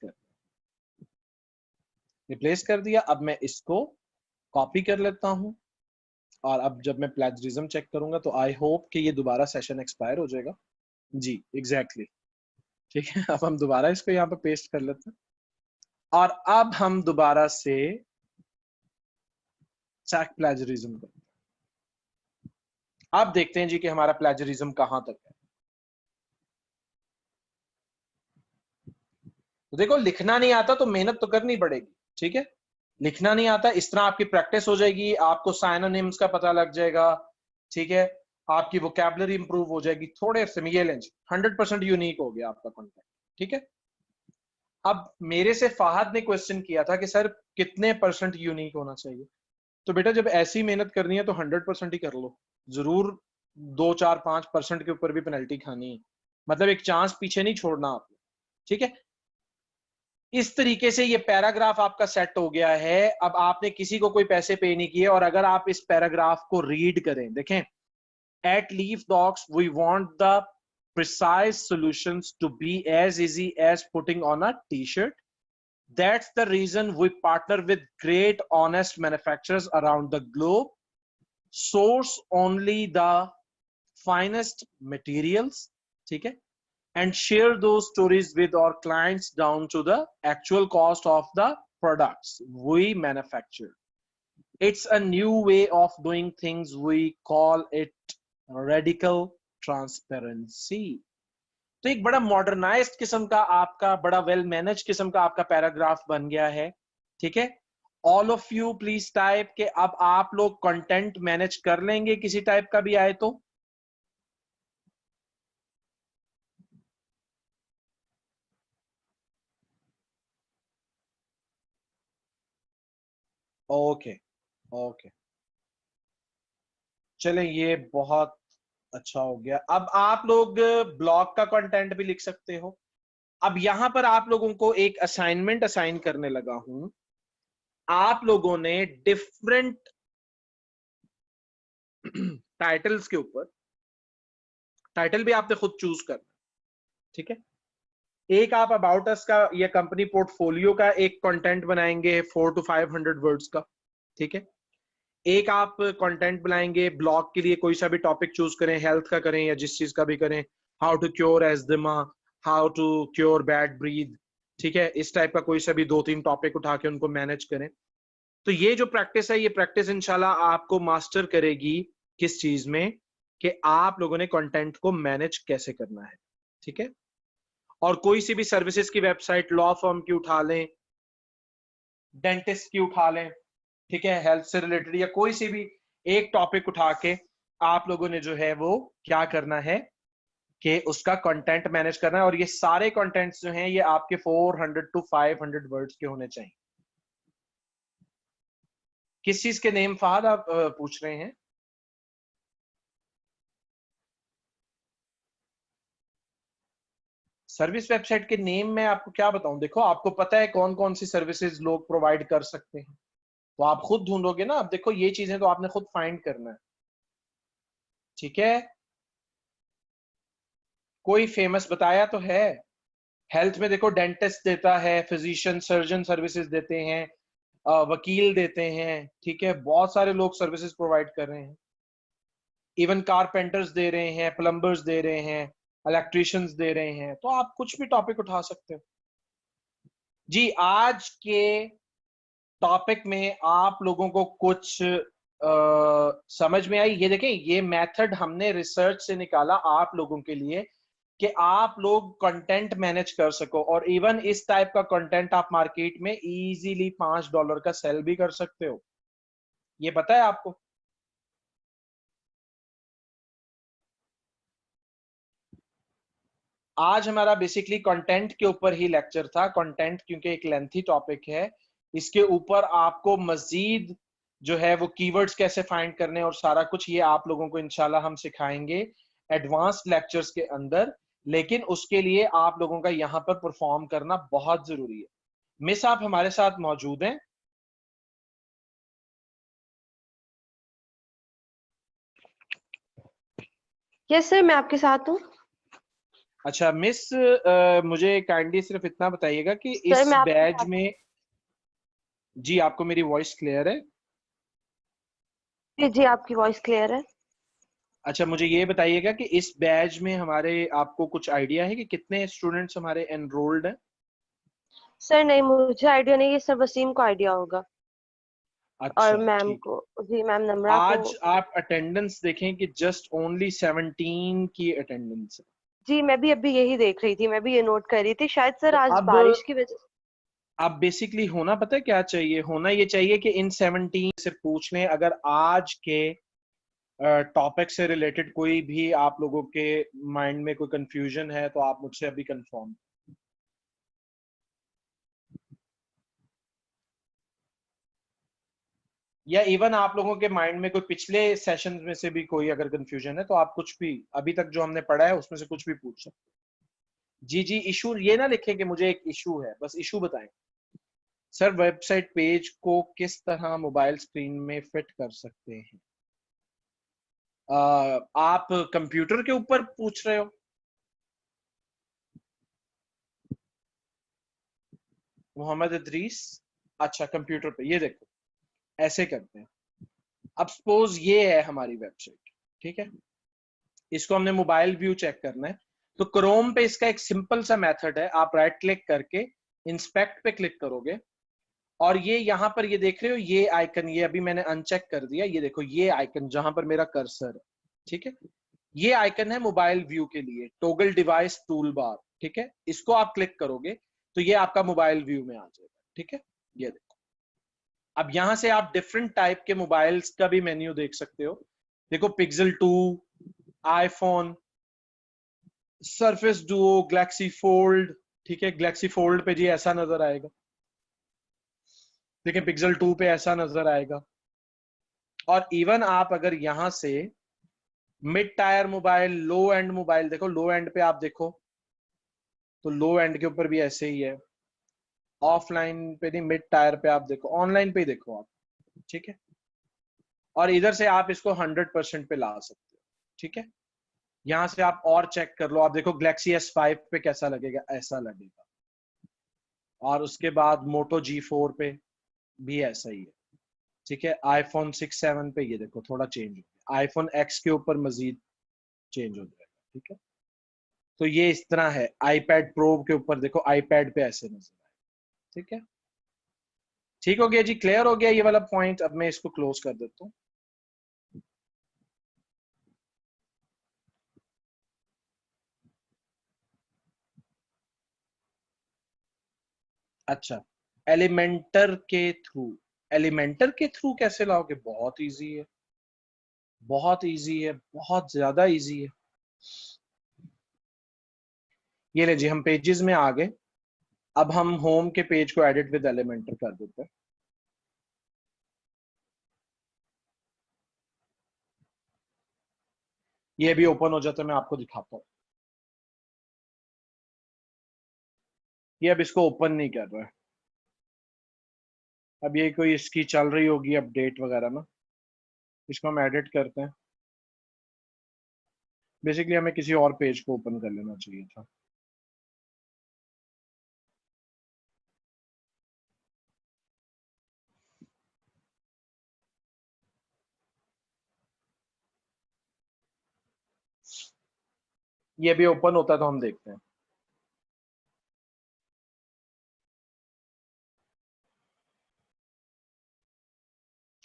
कर दिया। अब मैं इसको कॉपी कर लेता हूं और अब जब मैं प्लेजरिज्म चेक करूंगा तो आई होप कि ये दोबारा सेशन एक्सपायर हो जाएगा। जी एग्जैक्टली, ठीक है। अब हम दोबारा इसको यहाँ पे पेस्ट कर लेते हैं और अब हम दोबारा से चेक प्लेजरिज्म करते हैं। अब देखते हैं जी कि हमारा प्लेजरिज्म कहां तक है। तो देखो, लिखना नहीं आता तो मेहनत तो करनी पड़ेगी, ठीक है। लिखना नहीं आता, इस तरह आपकी प्रैक्टिस हो जाएगी, आपको साइनोनिम्स का पता लग जाएगा, ठीक है। आपकी वोकैबुलरी इंप्रूव हो जाएगी थोड़े से। ये लेंज 100% यूनिक हो गया आपका कंटेंट, ठीक है। अब मेरे से फाहद ने क्वेश्चन किया था कि सर कितने % यूनिक होना चाहिए। तो बेटा जब ऐसी मेहनत करनी है तो 100% ही कर लो, जरूर 2, 4, 5% के ऊपर भी पेनल्टी खानी है, मतलब एक चांस पीछे नहीं छोड़ना आपने, ठीक है। इस तरीके से ये पैराग्राफ आपका सेट हो गया है। अब आपने किसी को कोई पैसे पे नहीं किए और अगर आप इस पैराग्राफ को रीड करें, देखें, at leaf docs we want the precise solutions to be as easy as putting on a t-shirt. That's the reason we partner with great honest manufacturers around the globe, source only the finest materials, ठीक है, and share those stories with our clients down to the actual cost of the products we manufacture. It's a new way of doing things. We call it radical transparency. तो एक बड़ा modernised किस्म का आपका, बड़ा well manage किस्म का आपका पैराग्राफ बन गया है, ठीक है। All of you please type के अब आप लोग कंटेंट मैनेज कर लेंगे किसी टाइप का भी आए तो। ओके ओके, चलें, ये बहुत अच्छा हो गया। अब आप लोग ब्लॉग का कंटेंट भी लिख सकते हो। अब यहां पर आप लोगों को एक असाइनमेंट असाइन करने लगा हूं। आप लोगों ने डिफरेंट टाइटल्स के ऊपर, टाइटल भी आपने खुद चूज करना, ठीक है। एक आप अबाउट अस का या कंपनी पोर्टफोलियो का एक कंटेंट बनाएंगे 400 to 500 वर्ड्स का, ठीक है। एक आप कंटेंट बनाएंगे ब्लॉग के लिए, कोई सा भी टॉपिक चूज करें, हेल्थ का करें या जिस चीज का भी करें, how to cure asthma, how to cure bad breath, ठीक है। इस टाइप का कोई सा भी 2-3 टॉपिक उठा के उनको मैनेज करें। तो ये जो प्रैक्टिस है, ये प्रैक्टिस इंशाल्लाह आपको मास्टर करेगी किस चीज में, कि आप लोगों ने कंटेंट को मैनेज कैसे करना है, ठीक है। और कोई सी भी सर्विसेज की वेबसाइट, लॉ फर्म की उठा लें, डेंटिस्ट की उठा लें, ठीक है, हेल्थ से रिलेटेड या कोई सी भी एक टॉपिक उठा के आप लोगों ने जो है वो क्या करना है कि उसका कंटेंट मैनेज करना है। और ये सारे कंटेंट्स जो हैं ये आपके 400 to 500 वर्ड्स के होने चाहिए। किस चीज के नेम फहद आप पूछ रहे हैं? सर्विस वेबसाइट के नेम में आपको क्या बताऊं? देखो, आपको पता है कौन कौन सी सर्विसेज लोग प्रोवाइड कर सकते हैं, तो आप खुद ढूंढोगे ना। अब देखो, ये चीजें तो आपने खुद फाइंड करना है, ठीक है। कोई फेमस बताया तो है। हेल्थ में देखो, डेंटिस्ट देता है, फिजिशियन सर्जन सर्विसेज देते हैं, वकील देते हैं, ठीक है, बहुत सारे लोग सर्विसेज प्रोवाइड कर रहे हैं। इवन कारपेंटर्स दे रहे हैं, प्लम्बर्स दे रहे हैं, इलेक्ट्रिशियंस दे रहे हैं। तो आप कुछ भी टॉपिक उठा सकते हो जी। आज के टॉपिक में आप लोगों को कुछ समझ में आई? ये देखें, ये मेथड हमने रिसर्च से निकाला आप लोगों के लिए, कि आप लोग कंटेंट मैनेज कर सको, और इवन इस टाइप का कंटेंट आप मार्केट में इजीली $5 का सेल भी कर सकते हो। ये पता है आपको? आज हमारा बेसिकली कंटेंट के ऊपर ही लेक्चर था। कंटेंट क्योंकि एक लेंथी टॉपिक है, इसके ऊपर आपको मजीद जो है वो कीवर्ड्स कैसे फाइंड करने और सारा कुछ ये आप लोगों को इंशाल्लाह हम सिखाएंगे एडवांस्ड लेक्चर्स के अंदर। लेकिन उसके लिए आप लोगों का यहाँ पर परफॉर्म करना बहुत जरूरी है। मिस आप हमारे साथ मौजूद हैं? यस सर, मैं आपके साथ हूँ। अच्छा मिस, मुझे काइंडली सिर्फ इतना बताइएगा कि सर इस मैं आपके बैच साथ हूँ। में, जी आपको मेरी वॉइस क्लियर है? जी जी, आपकी वॉइस क्लियर है। अच्छा मुझे ये बताइएगा कि इस बैच में हमारे, आपको कुछ आइडिया है कि कितने स्टूडेंट्स हमारे एनरोल्ड हैं? सर नहीं, मुझे आइडिया नहीं है, सर वसीम को आइडिया होगा। और अच्छा मैम ठीक है। को, जी मैम नम्रा को। आज आप अटेंडेंस देखें कि जस्ट ओनली 17 की अटेंडेंस है। जी मैं भी अभी यही देख रही थी, मैं भी ये नोट कर रही थी, शायद सर तो आज बारिश की वजह से। अब बेसिकली होना पता है क्या चाहिए? होना ये चाहिए कि इन 17 से पूछ लें, अगर आज के टॉपिक से रिलेटेड कोई भी आप लोगों के माइंड में कोई कंफ्यूजन है तो आप मुझसे अभी कंफर्म, या इवन आप लोगों के माइंड में कोई पिछले सेशन में से भी कोई अगर कंफ्यूजन है तो आप कुछ भी अभी तक जो हमने पढ़ा है उसमें से कुछ भी पूछ सकते हैं। जी जी, इशू ये ना लिखें कि मुझे एक इशू है, बस इशू बताएं। सर वेबसाइट पेज को किस तरह मोबाइल स्क्रीन में फिट कर सकते हैं? आप कंप्यूटर के ऊपर पूछ रहे हो? मोहम्मद इदरीस, अच्छा कंप्यूटर पे, ये देखो ऐसे करते हैं। अब सपोज ये है हमारी वेबसाइट, ठीक है, इसको हमने मोबाइल व्यू चेक करना है। तो क्रोम पे इसका एक सिंपल सा मेथड है, आप राइट क्लिक करके इंस्पेक्ट पे क्लिक करोगे, और ये यहां पर ये देख रहे हो ये आइकन, ये अभी मैंने अनचेक कर दिया, ये देखो ये आइकन जहां पर मेरा कर्सर है, ठीक है, ये आइकन है मोबाइल व्यू के लिए, टोगल डिवाइस टूल बार, ठीक है, इसको आप क्लिक करोगे तो ये आपका मोबाइल व्यू में आ जाएगा, ठीक है। ये देखो, अब यहां से आप डिफरेंट टाइप के मोबाइल्स का भी मेन्यू देख सकते हो। देखो pixel 2, iPhone, surface Duo, Galaxy fold, ठीक है, गैलेक्सी फोल्ड पे जी ऐसा नजर आएगा, देखिए पिक्सल 2 पे ऐसा नजर आएगा। और इवन आप अगर यहां से mid tyre mobile, low and mobile, देखो लो एंड पे आप देखो तो लो एंड के ऊपर भी ऐसे ही है, ऑफलाइन पे नहीं, मिड टायर पे आप देखो, ऑनलाइन पे ही देखो आप, ठीक है। और इधर से आप इसको 100% पे ला सकते हो, ठीक है। यहां से आप और चेक कर लो, आप देखो गैलेक्सी S5 पे कैसा लगेगा, ऐसा लगेगा। और उसके बाद मोटो G4 पे भी ऐसा ही है, ठीक है। आईफोन 6 7 पे ये देखो थोड़ा चेंज हो गया, आईफोन X के ऊपर मजीद चेंज हो जाएगा, ठीक है। तो ये इस तरह है, आईपैड प्रो के ऊपर देखो आईपैड पे ऐसे नजर आए, ठीक है। ठीक हो गया जी, क्लियर हो गया ये वाला पॉइंट। अब मैं इसको क्लोज कर देता हूँ। अच्छा, एलिमेंटर के थ्रू, एलिमेंटर के थ्रू कैसे लाओगे? बहुत इजी है, बहुत इजी है, बहुत ज्यादा इजी है। ये ले जी, हम पेजेस में आ गए। अब हम होम के पेज को एडिट विद एलिमेंटर कर देते हैं। ये भी ओपन हो जाता है, मैं आपको दिखाता हूँ। ये अब इसको ओपन नहीं कर रहा है, अब ये कोई इसकी चल रही होगी अपडेट वगैरह ना, इसको हम एडिट करते हैं। बेसिकली हमें किसी और पेज को ओपन कर लेना चाहिए था। ये भी ओपन होता है तो हम देखते हैं।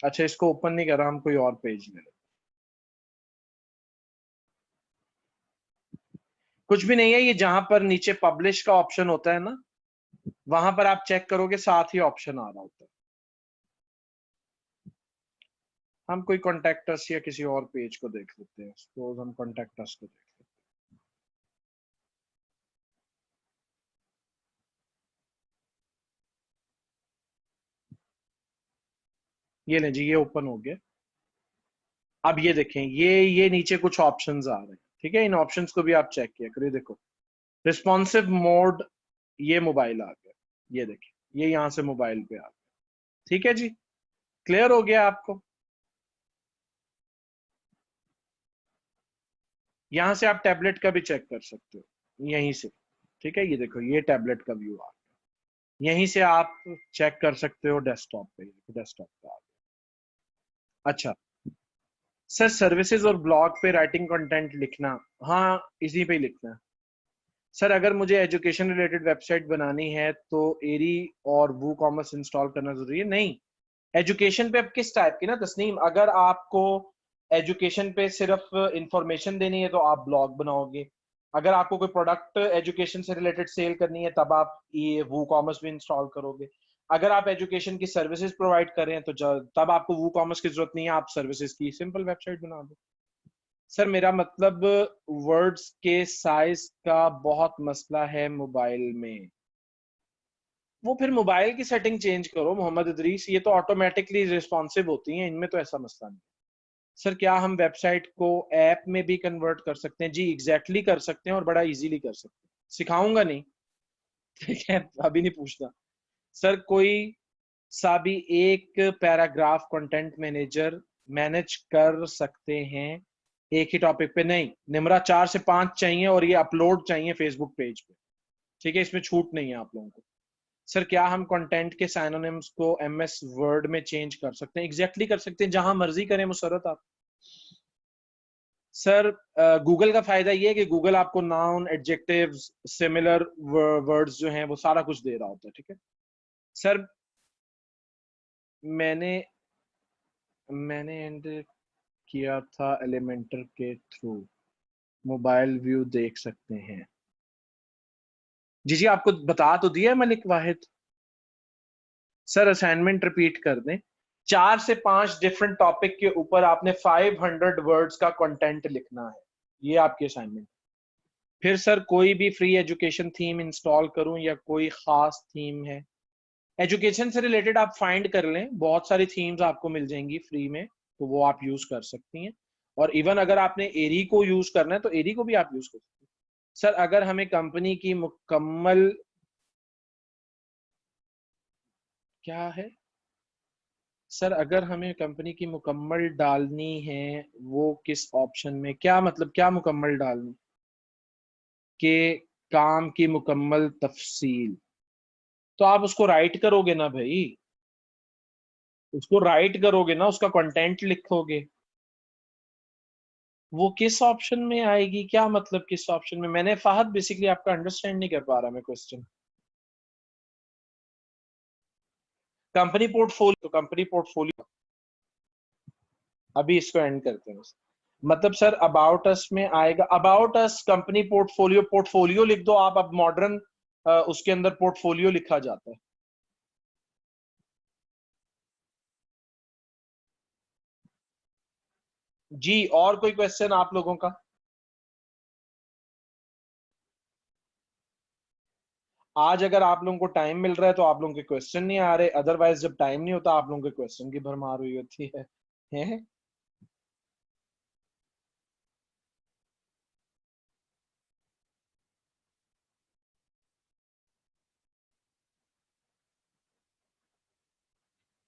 अच्छा इसको ओपन नहीं कर रहा, हम कोई और पेज ले लेते कुछ भी नहीं है, ये जहां पर नीचे पब्लिश का ऑप्शन होता है ना, वहां पर आप चेक करोगे साथ ही ऑप्शन आ रहा होता है। हम कोई कॉन्टेक्ट या किसी और पेज को देख लेते हैं, सपोज हम कॉन्टेक्ट को देख लेते हैं। ये लें जी, ये ओपन हो गया। अब ये देखें, ये नीचे कुछ ऑप्शंस आ रहे हैं, ठीक है। इन ऑप्शंस को भी आप चेक किया करिए। देखो, रिस्पॉन्सिव मोड, ये मोबाइल आ गया, ये देखिए, ये यहां से मोबाइल पे आ गया, ठीक है जी। क्लियर हो गया आपको? यहां से आप टैबलेट का भी चेक कर सकते हो यहीं से, ठीक है। ये देखो, ये टैबलेट का व्यू आ गया, यहीं से आप चेक कर सकते हो डेस्कटॉप पे, डेस्कटॉप पे आ गया। अच्छा सर, सर्विसेज और ब्लॉग पे राइटिंग कंटेंट लिखना, हाँ इसी पे ही लिखना है सर। अगर मुझे एजुकेशन रिलेटेड वेबसाइट बनानी है तो एरी और वू कॉमर्स इंस्टॉल करना जरूरी है? नहीं, एजुकेशन पे अब किस टाइप की ना तस्नीम, अगर आपको एजुकेशन पे सिर्फ इंफॉर्मेशन देनी है तो आप ब्लॉग बनाओगे। अगर आपको कोई प्रोडक्ट एजुकेशन से रिलेटेड सेल करनी है तब आप ये वो कॉमर्स भी इंस्टॉल करोगे। अगर आप एजुकेशन की सर्विसेज प्रोवाइड कर रहे हैं तो तब आपको वो कॉमर्स की जरूरत नहीं है, आप सर्विसेज की सिंपल वेबसाइट बना दो। सर मेरा मतलब वर्ड्स के साइज का बहुत मसला है मोबाइल में। वो फिर मोबाइल की सेटिंग चेंज करो मोहम्मद इदरीस, ये तो ऑटोमेटिकली रिस्पॉन्सिव होती हैं, इनमें तो ऐसा मसला नहीं। सर क्या हम वेबसाइट को ऐप में भी कन्वर्ट कर सकते हैं? जी एग्जैक्टली कर सकते हैं, और बड़ा इजीली कर सकते हैं। सिखाऊंगा नहीं, ठीक है, अभी नहीं पूछना। सर कोई सा भी एक पैराग्राफ कंटेंट मैनेजर मैनेज कर सकते हैं एक ही टॉपिक पे? नहीं, निमरा 4 से 5 चाहिए, और ये अपलोड चाहिए फेसबुक पेज पे, ठीक है, इसमें छूट नहीं है आप लोगों को। सर क्या हम कंटेंट के साइनोनिम्स को एमएस वर्ड में चेंज कर सकते हैं? एग्जैक्टली कर सकते हैं, जहां मर्जी करें मुसरत आप। सर गूगल का फायदा ये है कि गूगल आपको नाउन, एडजेक्टिव्स, सिमिलर वर्ड्स जो हैं वो सारा कुछ दे रहा होता है, ठीक है। सर मैंने मैंने एंड किया था एलिमेंटर के थ्रू, मोबाइल व्यू देख सकते हैं। जी जी, आपको बता तो दिया है मलिक वाहिद। सर असाइनमेंट रिपीट कर दें, 4 से 5 डिफरेंट टॉपिक के ऊपर आपने 500 वर्ड्स का कंटेंट लिखना है, ये आपकी असाइनमेंट। फिर सर कोई भी फ्री एजुकेशन थीम इंस्टॉल करूं या कोई खास थीम है? एजुकेशन से रिलेटेड आप फाइंड कर लें, बहुत सारी थीम्स आपको मिल जाएंगी फ्री में, तो वो आप यूज कर सकती हैं। और इवन अगर आपने एरी को यूज करना है तो एरी को भी आप यूज कर सकते हैं। सर अगर हमें कंपनी की मुकम्मल, क्या है सर, अगर हमें कंपनी की मुकम्मल डालनी है, वो किस ऑप्शन में? क्या मतलब क्या मुकम्मल डालनी के? काम की मुकम्मल तफसील, तो आप उसको राइट करोगे ना भाई, उसको राइट करोगे ना, उसका कंटेंट लिखोगे। वो किस ऑप्शन में आएगी? क्या मतलब किस ऑप्शन में? मैंने फाहद बेसिकली आपका अंडरस्टैंड नहीं कर पा रहा मैं क्वेश्चन। कंपनी पोर्टफोलियो, तो कंपनी पोर्टफोलियो, अभी इसको एंड करते हैं। मतलब सर अबाउट अस में आएगा, about us, company portfolio, portfolio लिख दो आप, अब मॉडर्न उसके अंदर पोर्टफोलियो लिखा जाता है। जी और कोई क्वेश्चन आप लोगों का? आज अगर आप लोगों को टाइम मिल रहा है तो आप लोगों के क्वेश्चन नहीं आ रहे, अदरवाइज जब टाइम नहीं होता आप लोगों के क्वेश्चन की भरमार हुई होती है?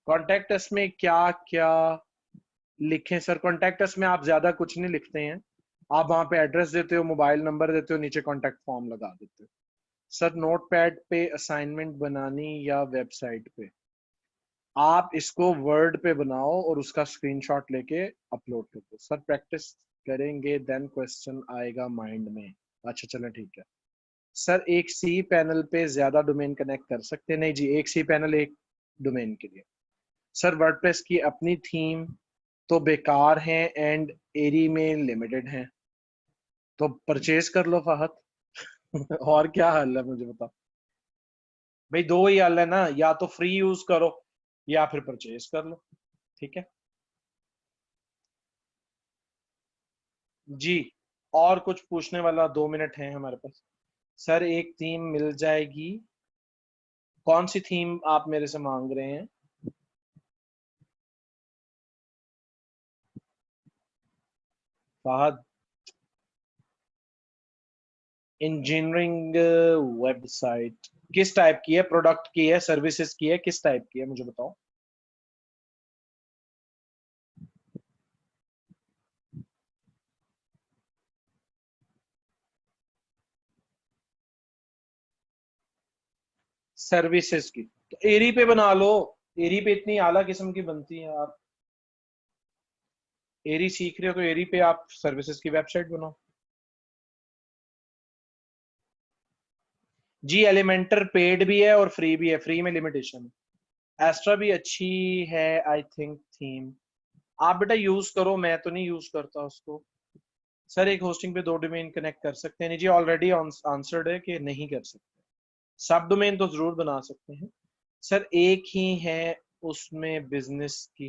कॉन्टेक्ट अस में क्या क्या लिखें सर? कॉन्टेक्ट अस में आप ज्यादा कुछ नहीं लिखते हैं, आप वहां पे एड्रेस देते हो, मोबाइल नंबर देते हो, नीचे कॉन्टेक्ट फॉर्म लगा देते हो। सर नोटपैड पे असाइनमेंट बनानी या वेबसाइट पे? आप इसको वर्ड पे बनाओ और उसका स्क्रीनशॉट लेके अपलोड कर दो। सर प्रैक्टिस करेंगे देन क्वेश्चन आएगा माइंड में। अच्छा चलो ठीक है। सर एक सी पैनल पे ज्यादा डोमेन कनेक्ट कर सकते हैं? नहीं जी, एक सी पैनल एक डोमेन के लिए। सर वर्डप्रेस की अपनी थीम तो बेकार हैं एंड एरी में लिमिटेड हैं, तो परचेज कर लो फहद। और क्या हल है मुझे बताओ भाई, दो ही हल है ना, या तो फ्री यूज करो या फिर परचेज कर लो। ठीक है जी। और कुछ पूछने वाला? 2 मिनट है हमारे पास। सर एक थीम मिल जाएगी। कौन सी थीम आप मेरे से मांग रहे हैं? फहद, इंजीनियरिंग वेबसाइट किस टाइप की है? प्रोडक्ट की है, सर्विसेज की है, किस टाइप की है मुझे बताओ। सर्विसेज की तो एरी पे बना लो। एरी पे इतनी आला किस्म की बनती है। आप एरी सीख रहे हो तो एरी पे आप सर्विसेज की वेबसाइट बनाओ। जी एलिमेंटर पेड भी है और फ्री भी है। फ्री में लिमिटेशन है। एस्ट्रा भी अच्छी है आई थिंक थीम। आप बेटा यूज करो, मैं तो नहीं यूज करता उसको। सर एक होस्टिंग पे दो डोमेन कनेक्ट कर सकते हैं? नहीं जी, ऑलरेडी आंसर्ड है कि नहीं कर सकते। सब डोमेन तो जरूर बना सकते हैं सर, एक ही है उसमें बिजनेस की।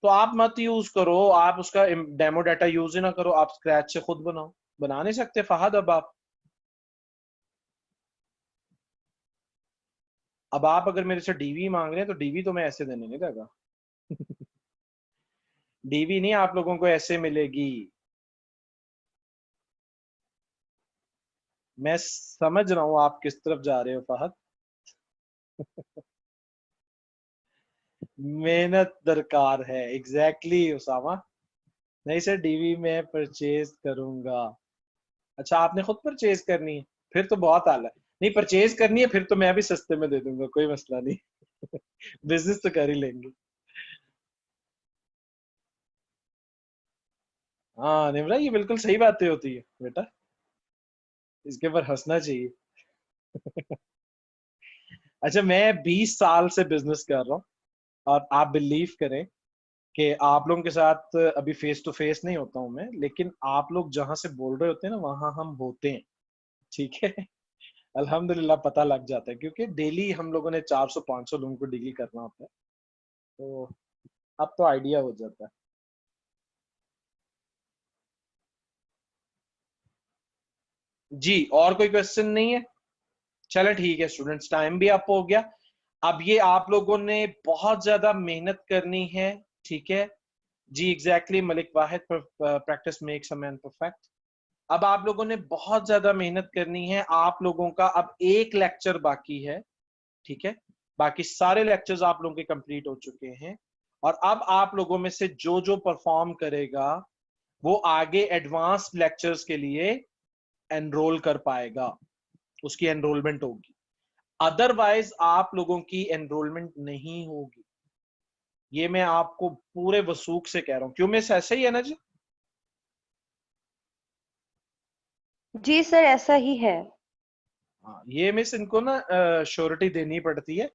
तो आप मत यूज करो, आप उसका डेमो डाटा यूज ही ना करो, आप स्क्रैच से खुद बनाओ। बना नहीं सकते फहद? अब आप अगर मेरे से डीवी मांग रहे हैं तो डीवी तो मैं ऐसे देने नहीं देगा। डीवी नहीं आप लोगों को ऐसे मिलेगी। मैं समझ रहा हूं आप किस तरफ जा रहे हो फहद। मेहनत दरकार है, एग्जैक्टली उसामा। नहीं सर, डीवी मैं परचेज करूंगा। अच्छा आपने खुद परचेज करनी है? फिर तो बहुत आला है। नहीं परचेज करनी है फिर तो मैं भी सस्ते में दे दूंगा, कोई मसला नहीं। बिजनेस तो कर ही लेंगे। हाँ निमरा, ये बिल्कुल सही बातें होती है बेटा, इसके ऊपर हंसना चाहिए। अच्छा मैं 20 साल से बिजनेस कर रहा हूँ, और आप बिलीव करें कि आप लोगों के साथ अभी फेस टू फेस नहीं होता हूं मैं, लेकिन आप लोग जहां से बोल रहे होते हैं ना वहां हम होते हैं। ठीक है। अल्हम्दुलिल्लाह पता लग जाता है, क्योंकि डेली हम लोगों ने 400-500 लोगों को डील करना होता है। तो अब तो आइडिया हो जाता है। जी और कोई क्वेश्चन नहीं है? चलो ठीक है स्टूडेंट्स, टाइम भी अप हो गया। अब ये आप लोगों ने बहुत ज्यादा मेहनत करनी है। ठीक है जी, exactly Malik Wahid, practice makes a man perfect. अब आप लोगों ने बहुत ज्यादा मेहनत करनी है। आप लोगों का अब एक लेक्चर बाकी है। ठीक है, बाकी सारे लेक्चर्स आप लोगों के कंप्लीट हो चुके हैं। और अब आप लोगों में से जो जो परफॉर्म करेगा वो आगे एडवांस लेक्चर्स के लिए एनरोल कर पाएगा, उसकी एनरोलमेंट होगी। अदरवाइज आप लोगों की एनरोलमेंट नहीं होगी। ये मैं आपको पूरे वसूख से कह रहा हूं। क्यों मिस, ऐसा ही है ना जी? जी सर ऐसा ही है। हाँ ये मिस, इनको ना श्योरिटी देनी पड़ती है